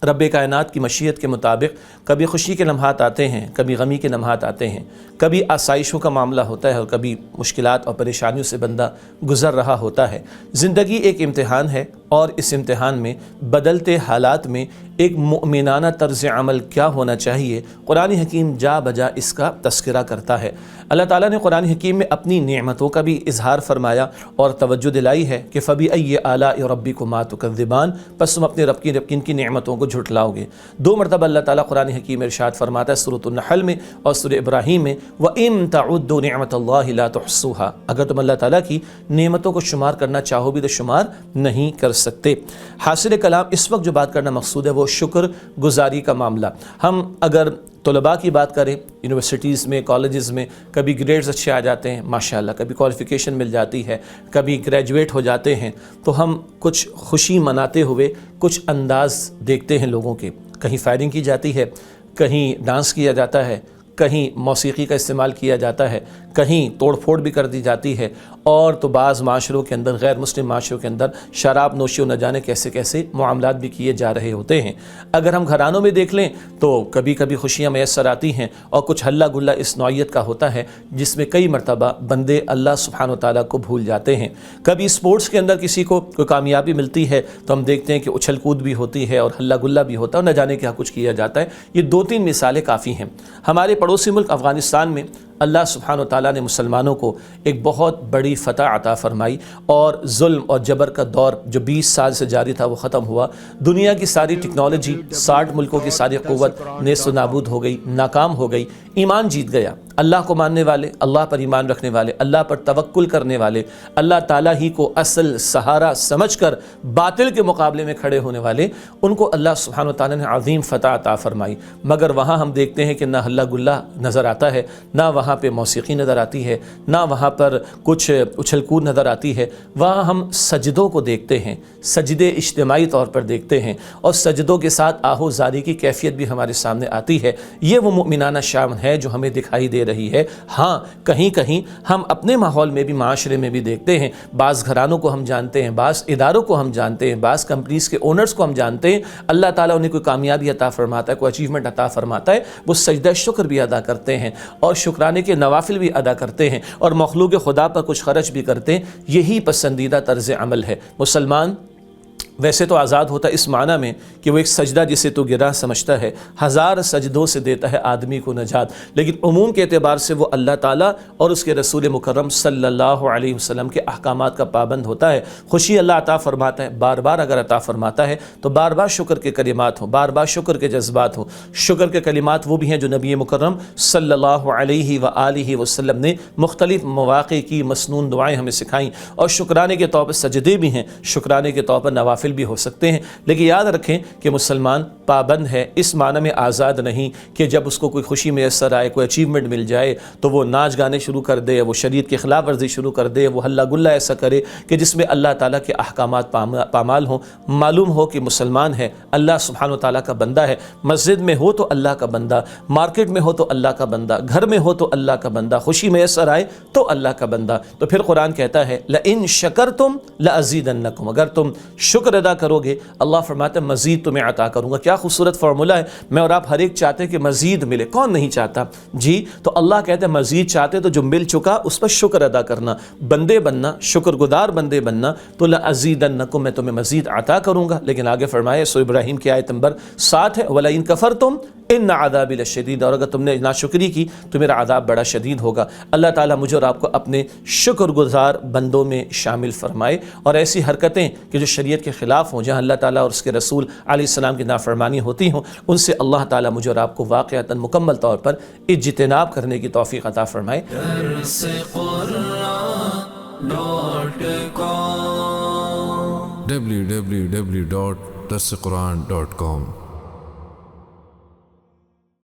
رب کائنات کی مشیت کے مطابق کبھی خوشی کے لمحات آتے ہیں، کبھی غمی کے لمحات آتے ہیں، کبھی آسائشوں کا معاملہ ہوتا ہے اور کبھی مشکلات اور پریشانیوں سے بندہ گزر رہا ہوتا ہے۔ زندگی ایک امتحان ہے اور اس امتحان میں بدلتے حالات میں ایک مؤمنانہ طرز عمل کیا ہونا چاہیے، قرآن حکیم جا بجا اس کا تذکرہ کرتا ہے۔ اللہ تعالیٰ نے قرآن حکیم میں اپنی نعمتوں کا بھی اظہار فرمایا اور توجہ دلائی ہے کہ فَبِأَيِّ آلَاءِ رَبِّكُمَا تُكَذِّبَانِ، پس تم اپنے رب کی نعمتوں کو جھٹلاؤ گے۔ 2 مرتبہ اللہ تعالیٰ قرآن حکیم میں ارشاد فرماتا ہے، سورۃ النحل میں اور سورہ ابراہیم میں، وَإِن تَعُدُّوا نِعْمَتَ اللَّهِ لَا تُحْصُوهَا، اگر تم اللہ تعالیٰ کی نعمتوں کو شمار کرنا چاہو بھی تو شمار نہیں کر سکتے۔ حاصل کلام اس وقت جو بات کرنا مقصود ہے وہ شکر گزاری کا معاملہ۔ ہم اگر طلباء کی بات کریں، یونیورسٹیز میں، کالجز میں کبھی گریڈز اچھے آ جاتے ہیں ماشاءاللہ، کبھی کوالیفیکیشن مل جاتی ہے، کبھی گریجویٹ ہو جاتے ہیں، تو ہم کچھ خوشی مناتے ہوئے کچھ انداز دیکھتے ہیں لوگوں کے، کہیں فائرنگ کی جاتی ہے، کہیں ڈانس کیا جاتا ہے، کہیں موسیقی کا استعمال کیا جاتا ہے، کہیں توڑ پھوڑ بھی کر دی جاتی ہے، اور تو بعض معاشروں کے اندر، غیر مسلم معاشروں کے اندر شراب نوشی و نہ جانے کیسے کیسے معاملات بھی کیے جا رہے ہوتے ہیں۔ اگر ہم گھرانوں میں دیکھ لیں تو کبھی کبھی خوشیاں میسر آتی ہیں اور کچھ ہلہ گلہ اس نوعیت کا ہوتا ہے جس میں کئی مرتبہ بندے اللہ سبحانہ و تعالیٰ کو بھول جاتے ہیں۔ کبھی اسپورٹس کے اندر کسی کو کوئی کامیابی ملتی ہے تو ہم دیکھتے ہیں کہ اچھل کود بھی ہوتی ہے اور ہلہ گلہ بھی ہوتا ہے اور نہ جانے کیا کچھ کیا جاتا ہے۔ یہ 2-3 مثالیں کافی ہیں۔ ہمارے پڑوسی ملک افغانستان میں اللہ سبحانہ و تعالیٰ نے مسلمانوں کو ایک بہت بڑی فتح عطا فرمائی اور ظلم اور جبر کا دور جو 20 سال سے جاری تھا وہ ختم ہوا۔ دنیا کی ساری ٹیکنالوجی، 60 ملکوں کی ساری قوت نیست و نابود ہو گئی، ناکام ہو گئی، ایمان جیت گیا۔ اللہ کو ماننے والے، اللہ پر ایمان رکھنے والے، اللہ پر توکل کرنے والے، اللہ تعالیٰ ہی کو اصل سہارا سمجھ کر باطل کے مقابلے میں کھڑے ہونے والے، ان کو اللہ سبحانہ و تعالیٰ نے عظیم فتح عطا فرمائی۔ مگر وہاں ہم دیکھتے ہیں کہ نہ ہلہ گلہ نظر آتا ہے، نہ وہاں پہ موسیقی نظر آتی ہے، نہ وہاں پر کچھ اچھل کود نظر آتی ہے۔ وہاں ہم سجدوں کو دیکھتے ہیں، سجدے اجتماعی طور پر دیکھتے ہیں، اور سجدوں کے ساتھ آہو زاری کی کیفیت بھی ہمارے سامنے آتی ہے۔ یہ وہ مؤمنانہ شان ہے جو ہمیں دکھائی دے رہی ہے۔ ہاں کہیں کہیں ہم اپنے ماحول میں بھی، معاشرے میں بھی دیکھتے ہیں، بعض گھرانوں کو ہم جانتے ہیں، بعض اداروں کو ہم جانتے ہیں، بعض کمپنیز کے اونرز کو ہم جانتے ہیں، اللہ تعالیٰ انہیں کوئی کامیابی عطا فرماتا ہے، کوئی اچیومنٹ عطا فرماتا ہے، وہ سجدہ شکر بھی ادا کرتے ہیں اور شکرانے کے نوافل بھی ادا کرتے ہیں اور مخلوق خدا پر کچھ خرچ بھی کرتے ہیں۔ یہی پسندیدہ طرز عمل ہے۔ مسلمان ویسے تو آزاد ہوتا ہے اس معنی میں کہ وہ ایک سجدہ جسے تو گراں سمجھتا ہے، 1000 سجدوں سے دیتا ہے آدمی کو نجات، لیکن عموم کے اعتبار سے وہ اللہ تعالیٰ اور اس کے رسول مکرم صلی اللہ علیہ وسلم کے احکامات کا پابند ہوتا ہے۔ خوشی اللہ عطا فرماتا ہے، بار بار اگر عطا فرماتا ہے تو بار بار شکر کے کلمات ہوں، بار بار شکر کے جذبات ہوں۔ شکر کے کلمات وہ بھی ہیں جو نبی مکرم صلی اللہ علیہ وآلہ وسلم نے مختلف مواقع کی مسنون دعائیں ہمیں سکھائیں، اور شکرانے کے طور پر سجدے بھی ہیں، شکرانے کے طور پر نوافل بھی ہو سکتے ہیں۔ لیکن یاد رکھیں کہ مسلمان پابند ہے، اس معنی میں آزاد نہیں کہ جب اس کو کوئی خوشی میسر آئے، کوئی اچیومنٹ مل جائے تو وہ ناچ گانے شروع کر دے، وہ شریعت کی خلاف ورزی شروع کر دے، وہ ہلہ گلہ ایسا کرے کہ جس میں اللہ تعالیٰ کے احکامات پامال ہوں۔ معلوم ہو کہ مسلمان ہے، اللہ سبحانہ و تعالیٰ کا بندہ ہے، مسجد میں ہو تو اللہ کا بندہ، مارکیٹ میں ہو تو اللہ کا بندہ، گھر میں ہو تو اللہ کا بندہ، خوشی میسر آئے تو اللہ کا بندہ۔ تو پھر قرآن کہتا ہے لَإِن شَكَرْتُمْ لَأَزِيدَنَّكُمْ، اگر تم شکر ادا کرو گے اللہ فرماتا ہے مزید تمہیں عطا کروں گا۔ کیا خوبصورت فارمولہ ہے۔ میں اور آپ ہر ایک چاہتے ہیں کہ مزید ملے، کون نہیں چاہتا جی؟ تو اللہ کہتے ہیں مزید چاہتے تو جو مل چکا اس پر شکر ادا کرنا، بندے بننا، شکر گزار بندے بننا، تو لَأَزِيدَنَّكُمْ، میں تمہیں مزید عطا کروں گا۔ لیکن آگے فرمایا سورہ ابراہیم کی آیت نمبر 7 ہے وَلَئِن كَفَرْتُمْ إِنَّ عَذَابِي لَشَدِيدٌ، اور اگر تم نے ناشکری کی تو میرا عذاب بڑا شدید ہوگا۔ اللہ تعالیٰ مجھے اور آپ کو اپنے شکر گزار بندوں میں شامل فرمائے، اور ایسی حرکتیں کہ جو شریعت کے خلاف ہوں، جہاں اللہ تعالیٰ اور اس کے رسول علیہ السلام کی نافرمانی ہوتی ہوں، ان سے اللہ تعالیٰ مجھے اور آپ کو واقعتاً مکمل طور پر اجتناب کرنے کی توفیق عطا فرمائے۔ www.darsequran.com